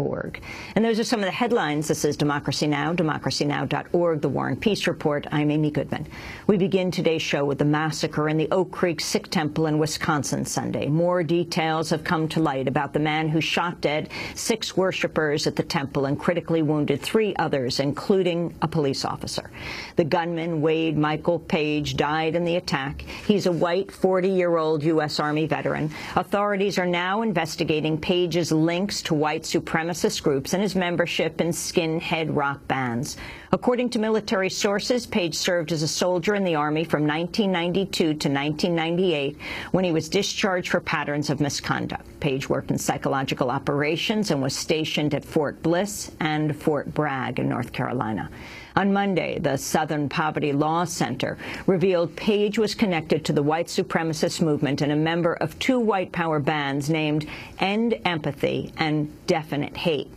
democracynow.org. And those are some of the headlines. This is Democracy Now!, democracynow.org, The War and Peace Report. I'm Amy Goodman. We begin today's show with the massacre in the Oak Creek Sikh temple in Wisconsin Sunday. More details have come to light about the man who shot dead 6 worshippers at the temple and critically wounded 3 others, including a police officer. The gunman, Wade Michael Page, died in the attack. He's a white 40-year-old U.S. Army veteran. Authorities are now investigating Page's links to white supremacist groups and his membership in skinhead rock bands. According to military sources, Page served as a soldier in the Army from 1992 to 1998 when he was discharged for patterns of misconduct. Page worked in psychological operations and was stationed at Fort Bliss and Fort Bragg in North Carolina. On Monday, the Southern Poverty Law Center revealed Page was connected to the white supremacist movement and a member of 2 white power bands named End Empathy and Definite Hate.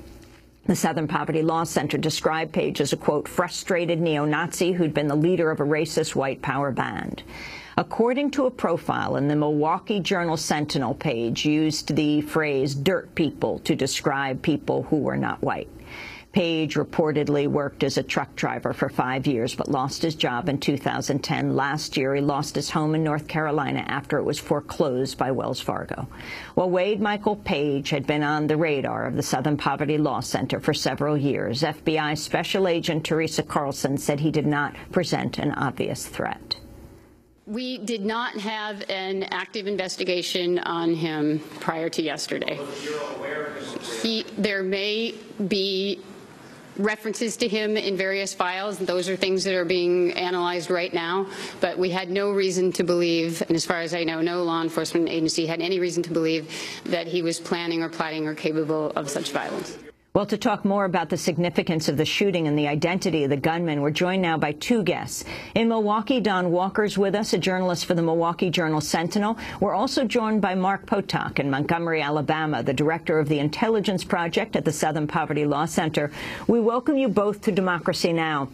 The Southern Poverty Law Center described Page as a, quote, frustrated neo-Nazi who'd been the leader of a racist white power band. According to a profile in the Milwaukee Journal-Sentinel, Page used the phrase dirt people to describe people who were not white. Page reportedly worked as a truck driver for 5 years but lost his job in 2010. Last year, he lost his home in North Carolina after it was foreclosed by Wells Fargo. While Wade Michael Page had been on the radar of the Southern Poverty Law Center for several years, FBI Special Agent Teresa Carlson said he did not present an obvious threat. We did not have an active investigation on him prior to yesterday. There may be references to him in various files. Those are things that are being analyzed right now. But we had no reason to believe, and as far as I know, no law enforcement agency had any reason to believe that he was planning or plotting or capable of such violence. Well, to talk more about the significance of the shooting and the identity of the gunman, we're joined now by 2 guests. In Milwaukee, Don Walker's with us, a journalist for the Milwaukee Journal-Sentinel. We're also joined by Mark Potok in Montgomery, Alabama, the director of the Intelligence Project at the Southern Poverty Law Center. We welcome you both to Democracy Now!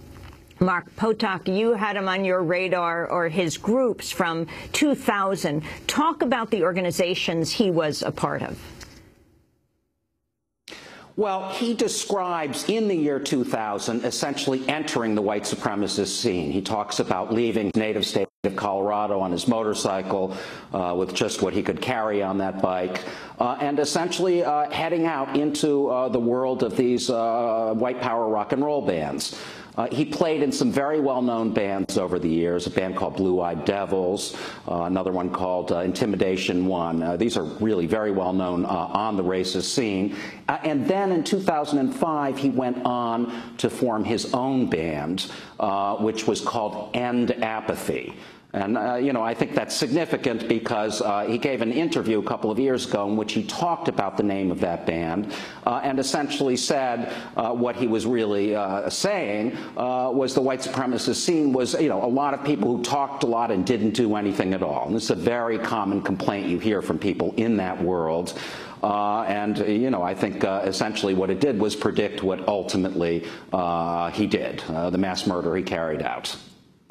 Mark Potok, you had him on your radar, or his groups, from 2000. Talk about the organizations he was a part of. Well, he describes in the year 2000 essentially entering the white supremacist scene. He talks about leaving his native state of Colorado on his motorcycle with just what he could carry on that bike, and essentially heading out into the world of these white power rock and roll bands. He played in some very well-known bands over the years, a band called Blue-Eyed Devils, another one called Intimidation One. These are really very well-known on the racist scene. And then in 2005, he went on to form his own band, which was called End Apathy. And, you know, I think that's significant because he gave an interview a couple of years ago in which he talked about the name of that band and essentially said what he was really saying was the white supremacist scene was, you know, a lot of people who talked a lot and didn't do anything at all. And this is a very common complaint you hear from people in that world. And, you know, I think essentially what it did was predict what ultimately he did, the mass murder he carried out.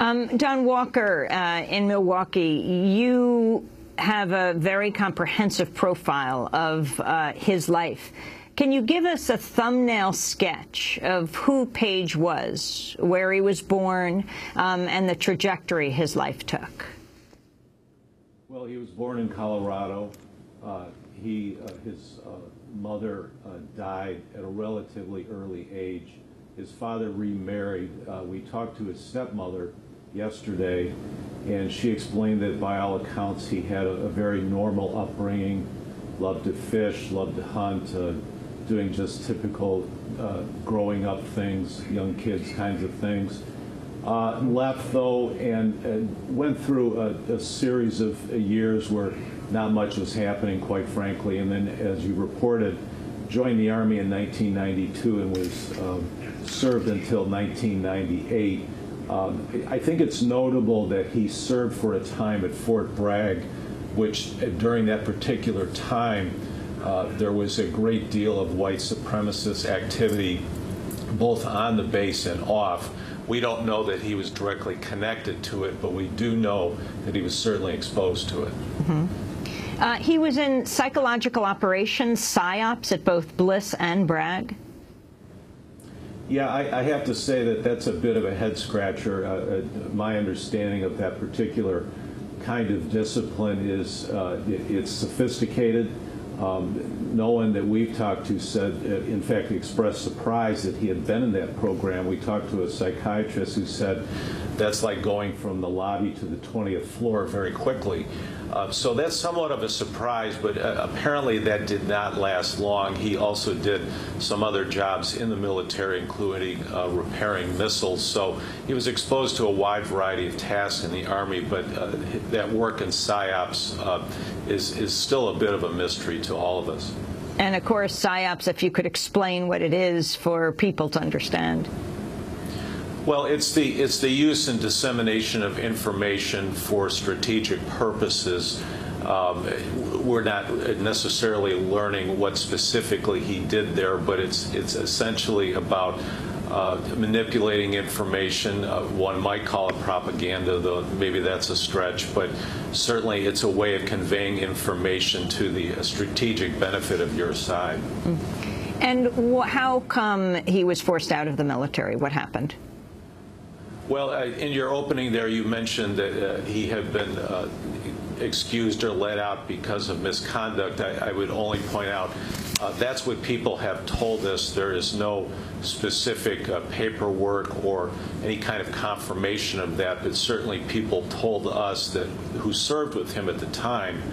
Don Walker, in Milwaukee, you have a very comprehensive profile of his life. Can you give us a thumbnail sketch of who Page was, where he was born, and the trajectory his life took? Well, he was born in Colorado. His mother died at a relatively early age. His father remarried. We talked to his stepmother yesterday, and she explained that by all accounts he had a very normal upbringing, loved to fish, loved to hunt, doing just typical growing up things, young kids kinds of things. Left though and went through a series of years where not much was happening, quite frankly, and then, as you reported, joined the Army in 1992 and was served until 1998. I think it's notable that he served for a time at Fort Bragg, which during that particular time there was a great deal of white supremacist activity both on the base and off. We don't know that he was directly connected to it, but we do know that he was certainly exposed to it. Mm-hmm. He was in psychological operations, Psy-Ops, at both Bliss and Bragg. Yeah, I have to say that that's a bit of a head-scratcher. My understanding of that particular kind of discipline is it's sophisticated. No one that we've talked to said, in fact, expressed surprise that he had been in that program. We talked to a psychiatrist who said that's like going from the lobby to the 20th floor very quickly. So that's somewhat of a surprise, but apparently that did not last long. He also did some other jobs in the military, including repairing missiles. So he was exposed to a wide variety of tasks in the Army, but that work in Psy-Ops is still a bit of a mystery to all of us. And of course, Psy-Ops, if you could explain what it is for people to understand. Well, it's the use and dissemination of information for strategic purposes. We're not necessarily learning what specifically he did there, but it's essentially about manipulating information. One might call it propaganda, though maybe that's a stretch, but certainly it's a way of conveying information to the strategic benefit of your side. And how come he was forced out of the military? What happened? Well, in your opening there, you mentioned that he had been excused or let out because of misconduct. I would only point out that's what people have told us. There is no specific paperwork or any kind of confirmation of that, but certainly people told us that who served with him at the time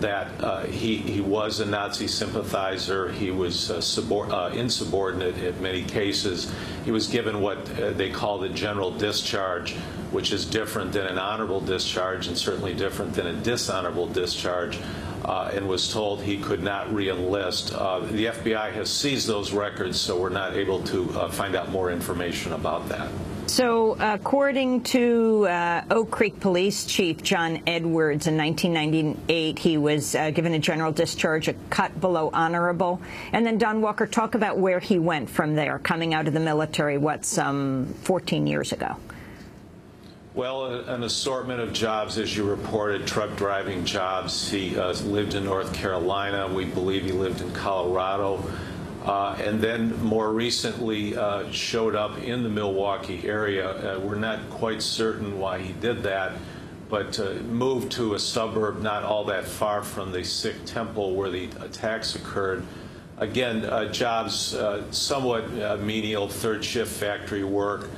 that he was a Nazi sympathizer. He was insubordinate in many cases. He was given what they called a general discharge, which is different than an honorable discharge and certainly different than a dishonorable discharge, and was told he could not re-enlist. The FBI has seized those records, so we're not able to find out more information about that. So according to Oak Creek Police Chief John Edwards, in 1998, he was given a general discharge, a cut below honorable. And then, Don Walker, talk about where he went from there, coming out of the military, some 14 years ago. Well, an assortment of jobs, as you reported, truck driving jobs. He lived in North Carolina. We believe he lived in Colorado. And then more recently showed up in the Milwaukee area. We're not quite certain why he did that, but moved to a suburb not all that far from the Sikh temple where the attacks occurred. Again, jobs somewhat menial, third shift factory work,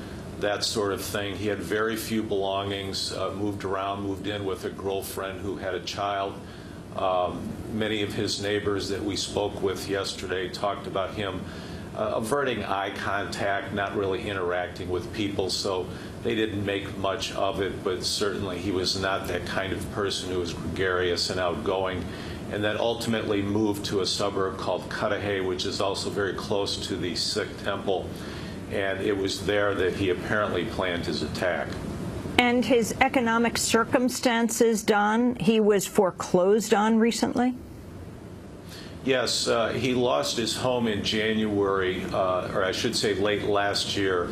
that sort of thing. He had very few belongings, moved around, moved in with a girlfriend who had a child. Many of his neighbors that we spoke with yesterday talked about him averting eye contact, not really interacting with people, so they didn't make much of it, but certainly he was not that kind of person who was gregarious and outgoing. And then ultimately moved to a suburb called Cudahy, which is also very close to the Sikh temple, and it was there that he apparently planned his attack. And his economic circumstances, Don, he was foreclosed on recently? Yes, he lost his home in January, or I should say late last year,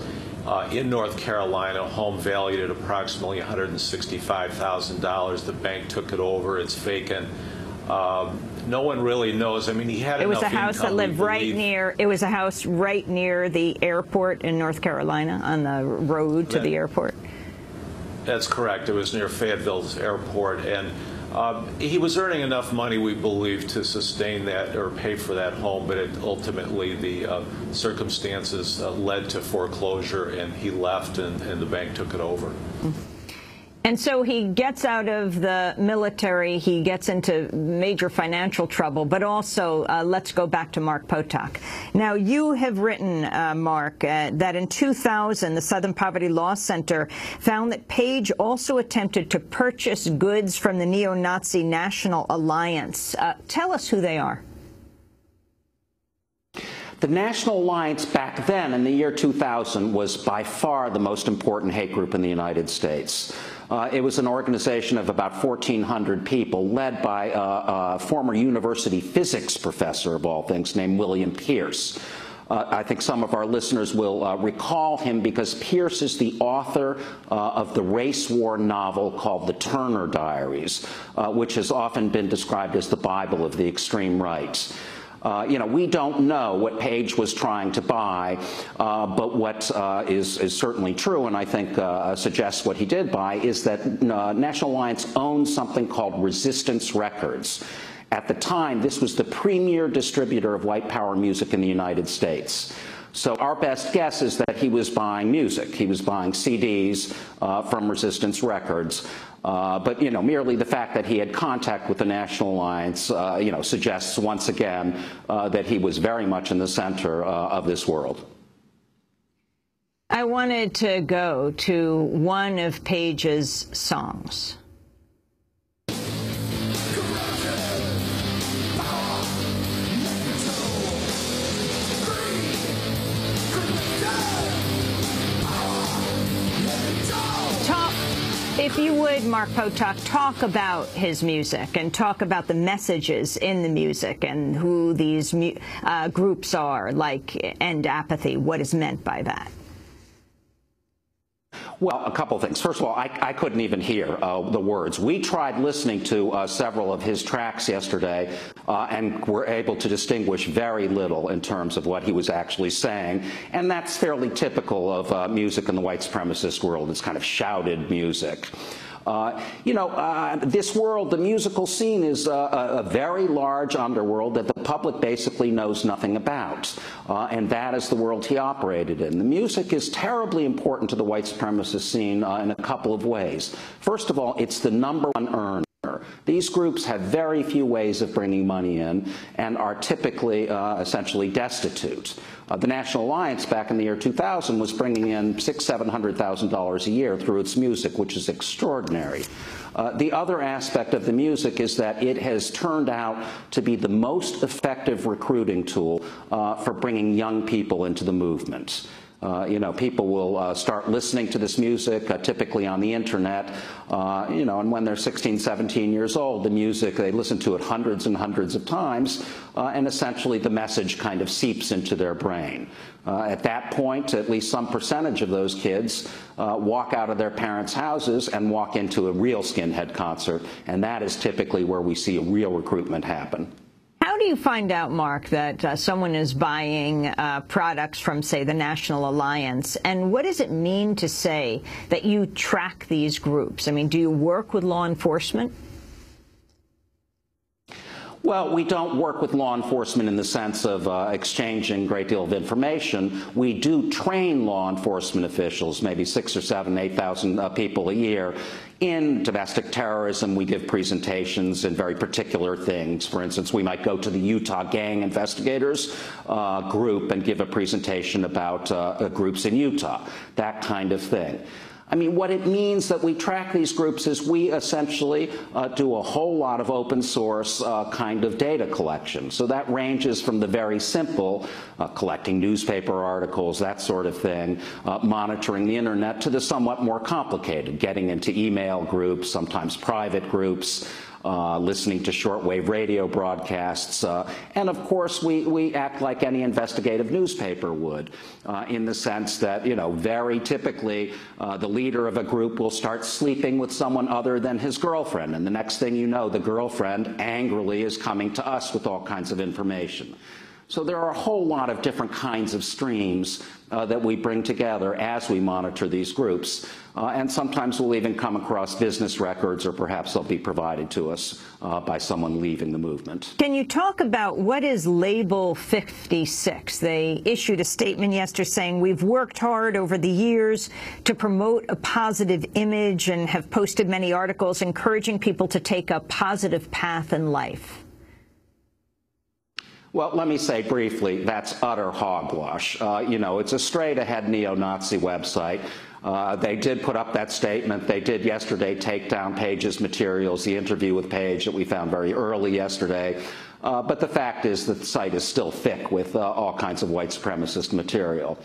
in North Carolina, a home valued at approximately $165,000. The bank took it over. It's vacant. No one really knows. I mean, he had enough income. It was a house that lived right near. It was a house right near the airport in North Carolina, on the road to the airport. That's correct. It was near Fayetteville's airport, and he was earning enough money, we believe, to sustain that or pay for that home, but ultimately the circumstances led to foreclosure, and he left, and the bank took it over. And so he gets out of the military, he gets into major financial trouble, but also let's go back to Mark Potok. Now, you have written, Mark, that in 2000, the Southern Poverty Law Center found that Page also attempted to purchase goods from the neo-Nazi National Alliance. Tell us who they are. The National Alliance back then, in the year 2000, was by far the most important hate group in the United States. It was an organization of about 1,400 people, led by a former university physics professor, of all things, named William Pierce. I think some of our listeners will recall him because Pierce is the author of the race war novel called The Turner Diaries, which has often been described as the Bible of the extreme right. We don't know what Page was trying to buy, but what is certainly true, and I think suggests what he did buy, is that National Alliance owns something called Resistance Records. At the time, this was the premier distributor of white power music in the United States. So our best guess is that he was buying music. He was buying CDs from Resistance Records. But merely the fact that he had contact with the National Alliance, suggests once again that he was very much in the center of this world. I wanted to go to one of Page's songs. If you would, Mark Potok, talk about his music and talk about the messages in the music and who these groups are, like End Apathy, what is meant by that. Well, a couple things. First of all, I couldn't even hear the words. We tried listening to several of his tracks yesterday and were able to distinguish very little in terms of what he was actually saying. And that's fairly typical of music in the white supremacist world. It's kind of shouted music. This world, the musical scene, is a very large underworld that the public basically knows nothing about. And that is the world he operated in. The music is terribly important to the white supremacist scene in a couple of ways. First of all, it's the #1 earner. These groups have very few ways of bringing money in and are typically essentially destitute. The National Alliance back in the year 2000 was bringing in $600,000–700,000 a year through its music, which is extraordinary. The other aspect of the music is that it has turned out to be the most effective recruiting tool for bringing young people into the movement. People will start listening to this music, typically on the internet, and when they're 16, 17 years old, the music, they listen to it hundreds and hundreds of times, and essentially the message kind of seeps into their brain. At that point, at least some percentage of those kids walk out of their parents' houses and walk into a real skinhead concert, and that is typically where we see a real recruitment happen. How do you find out, Mark, that someone is buying products from, say, the National Alliance? And what does it mean to say that you track these groups? I mean, do you work with law enforcement? Well, we don't work with law enforcement in the sense of exchanging a great deal of information. We do train law enforcement officials, maybe 6,000 or 7,000, 8,000 people a year, in domestic terrorism. We give presentations in very particular things. For instance, we might go to the Utah Gang Investigators group and give a presentation about groups in Utah, that kind of thing. I mean, what it means that we track these groups is we essentially do a whole lot of open source kind of data collection. So that ranges from the very simple, collecting newspaper articles, that sort of thing, monitoring the internet, to the somewhat more complicated, getting into email groups, sometimes private groups, listening to shortwave radio broadcasts, and of course we act like any investigative newspaper would, in the sense that, very typically the leader of a group will start sleeping with someone other than his girlfriend, and the next thing you know, the girlfriend angrily is coming to us with all kinds of information. So there are a whole lot of different kinds of streams that we bring together as we monitor these groups. And sometimes we'll even come across business records, or perhaps they'll be provided to us by someone leaving the movement. Can you talk about what is Label 56? They issued a statement yesterday saying, we've worked hard over the years to promote a positive image and have posted many articles encouraging people to take a positive path in life. Well, let me say briefly, that's utter hogwash. It's a straight-ahead neo-Nazi website. They did put up that statement. They did yesterday take down Page's materials, the interview with Page that we found very early yesterday. But the fact is that the site is still thick with all kinds of white supremacist material.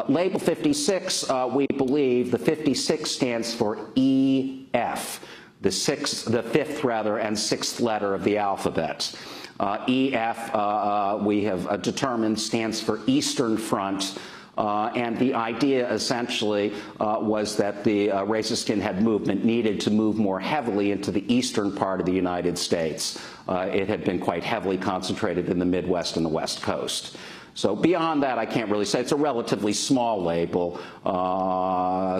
Label 56, we believe, the 56 stands for EF, the fifth and sixth letter of the alphabet. EF, we have determined, stands for Eastern Front. And the idea essentially was that the racist skinhead movement needed to move more heavily into the eastern part of the United States. It had been quite heavily concentrated in the Midwest and the West Coast. So beyond that, I can't really say. It's a relatively small label,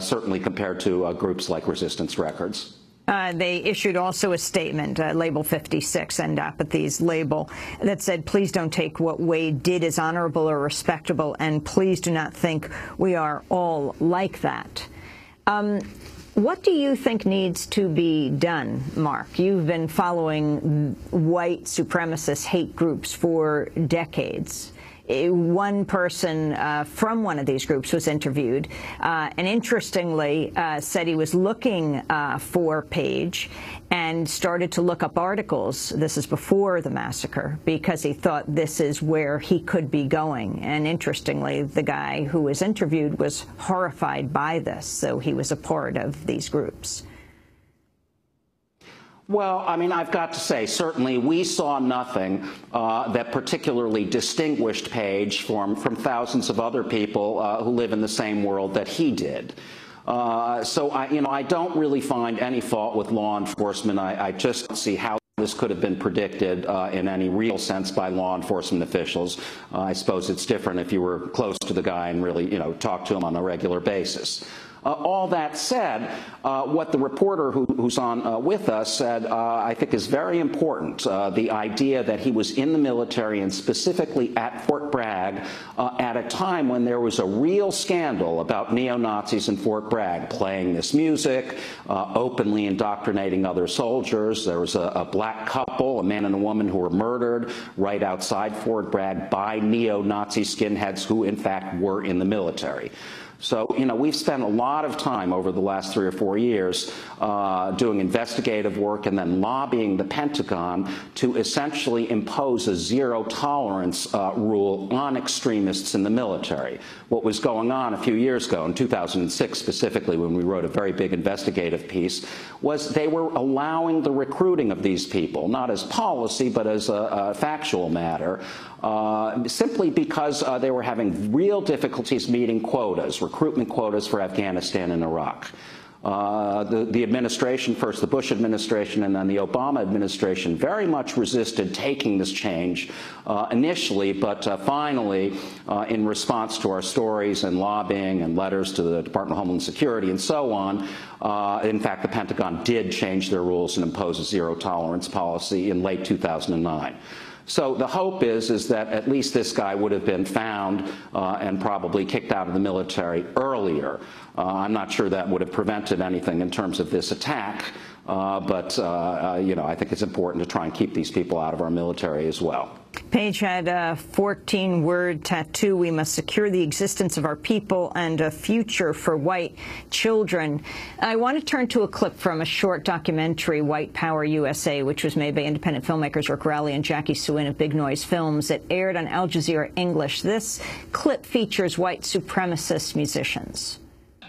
certainly compared to groups like Resistance Records. They issued also a statement, Label 56, End Apathy's label, that said, please don't take what Wade did as honorable or respectable, and please do not think we are all like that. What do you think needs to be done, Mark? You've been following white supremacist hate groups for decades. One person from one of these groups was interviewed and interestingly said he was looking for Page and started to look up articles, this is before the massacre, because he thought this is where he could be going. And interestingly, the guy who was interviewed was horrified by this, so he was a part of these groups. Well, I mean, I've got to say, certainly we saw nothing that particularly distinguished Page from thousands of other people who live in the same world that he did. So, I don't really find any fault with law enforcement. I just don't see how this could have been predicted in any real sense by law enforcement officials. I suppose it's different if you were close to the guy and really, talked to him on a regular basis. All that said, what the reporter who's on with us said, I think is very important. The idea that he was in the military and specifically at Fort Bragg at a time when there was a real scandal about neo-Nazis in Fort Bragg playing this music, openly indoctrinating other soldiers. There was a black couple, a man and a woman, who were murdered right outside Fort Bragg by neo-Nazi skinheads who, in fact, were in the military. So, we've spent a lot of time over the last 3 or 4 years doing investigative work and then lobbying the Pentagon to essentially impose a zero-tolerance rule on extremists in the military. What was going on a few years ago, in 2006 specifically, when we wrote a very big investigative piece, was they were allowing the recruiting of these people, not as policy, but as a factual matter, simply because they were having real difficulties meeting quotas, recruitment quotas for Afghanistan and Iraq. The administration, first the Bush administration and then the Obama administration, very much resisted taking this change initially, but finally, in response to our stories and lobbying and letters to the Department of Homeland Security and so on, in fact, the Pentagon did change their rules and impose a zero-tolerance policy in late 2009. So the hope is that at least this guy would have been found and probably kicked out of the military earlier. I'm not sure that would have prevented anything in terms of this attack, but I think it's important to try and keep these people out of our military as well. Page had a 14-word tattoo, "We must secure the existence of our people and a future for white children." I want to turn to a clip from a short documentary, White Power USA, which was made by independent filmmakers Rick Rowley and Jackie Suin of Big Noise Films. It aired on Al Jazeera English. This clip features white supremacist musicians.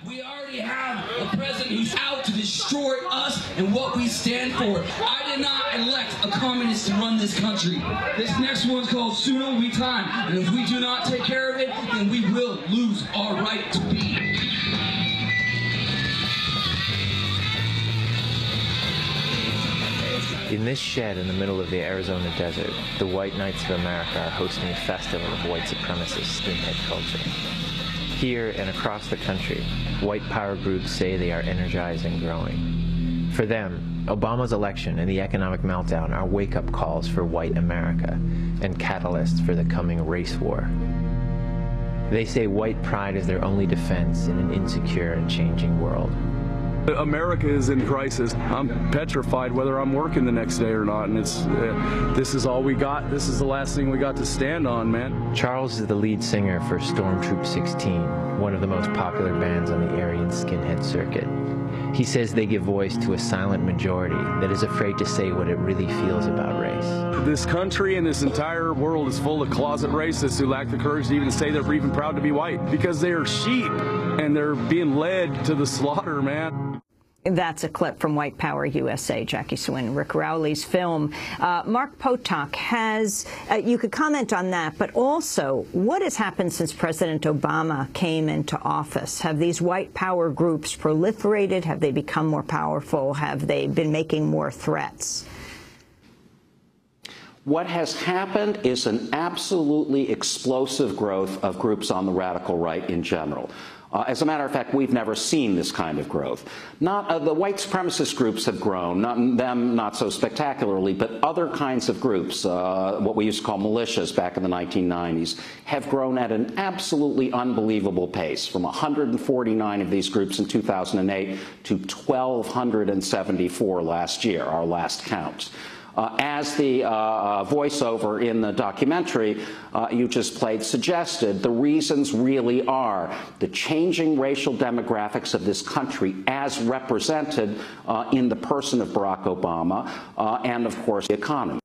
We already have a president who's out to destroy us and what we stand for. I did not elect a communist to run this country. This next one's called Soon Will Be Time, and if we do not take care of it, then we will lose our right to be. In this shed in the middle of the Arizona desert, the White Knights of America are hosting a festival of white supremacist skinhead culture. Here and across the country, white power groups say they are energized and growing. For them, Obama's election and the economic meltdown are wake-up calls for white America and catalysts for the coming race war. They say white pride is their only defense in an insecure and changing world. America is in crisis. I'm petrified whether I'm working the next day or not, and this is all we got. This is the last thing we got to stand on, man. Charles is the lead singer for Stormtroop 16, one of the most popular bands on the Aryan skinhead circuit. He says they give voice to a silent majority that is afraid to say what it really feels about race. This country and this entire world is full of closet racists who lack the courage to even say they're even proud to be white, because they are sheep and they're being led to the slaughter, man. That's a clip from White Power USA, Jackie Swin, Rick Rowley's film. Mark Potok has, you could comment on that, but also what has happened since President Obama came into office? Have these white power groups proliferated? Have they become more powerful? Have they been making more threats? What has happened is an absolutely explosive growth of groups on the radical right in general. As a matter of fact, we've never seen this kind of growth. The white supremacist groups have grown, not so spectacularly, but other kinds of groups, what we used to call militias back in the 1990s, have grown at an absolutely unbelievable pace, from 149 of these groups in 2008 to 1,274 last year, our last count. As the voiceover in the documentary you just played suggested, the reasons really are the changing racial demographics of this country as represented in the person of Barack Obama and, of course, the economy.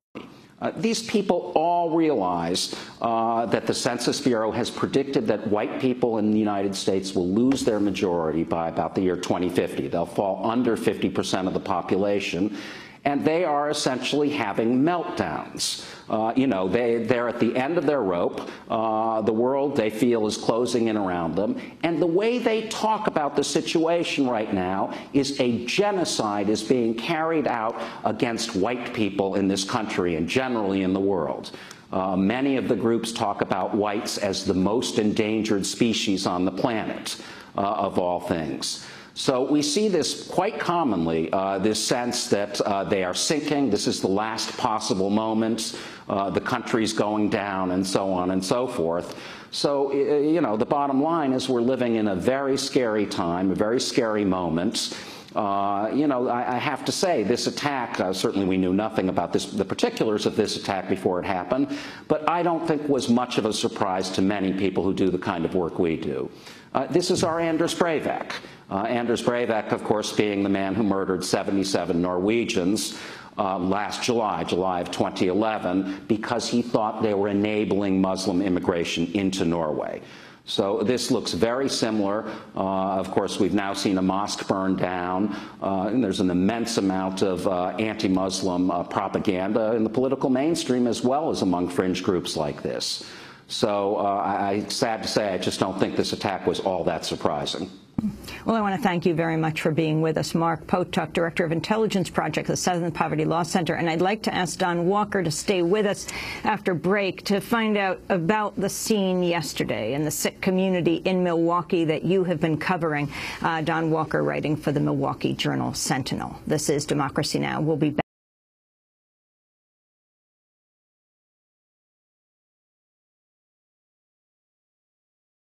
These people all realize that the Census Bureau has predicted that white people in the United States will lose their majority by about the year 2050. They'll fall under 50% of the population. And they are essentially having meltdowns. They're at the end of their rope. The world, they feel, is closing in around them. And the way they talk about the situation right now is a genocide is being carried out against white people in this country and generally in the world. Many of the groups talk about whites as the most endangered species on the planet, of all things. So we see this quite commonly, this sense that they are sinking, this is the last possible moment, the country's going down, and so on and so forth. So, the bottom line is we're living in a very scary time, a very scary moment. I have to say, this attack, certainly we knew nothing about the particulars of this attack before it happened, but I don't think was much of a surprise to many people who do the kind of work we do. This is our Anders Breivik. Anders Breivik, of course, being the man who murdered 77 Norwegians last July of 2011, because he thought they were enabling Muslim immigration into Norway. So this looks very similar. Of course, we've now seen a mosque burned down, and there's an immense amount of anti-Muslim propaganda in the political mainstream as well as among fringe groups like this. So sad to say, I just don't think this attack was all that surprising. Well, I want to thank you very much for being with us. Mark Potok, Director of Intelligence Project at the Southern Poverty Law Center. And I'd like to ask Don Walker to stay with us after break to find out about the scene yesterday in the Sikh community in Milwaukee that you have been covering. Don Walker, writing for the Milwaukee Journal Sentinel. This is Democracy Now! We'll be back.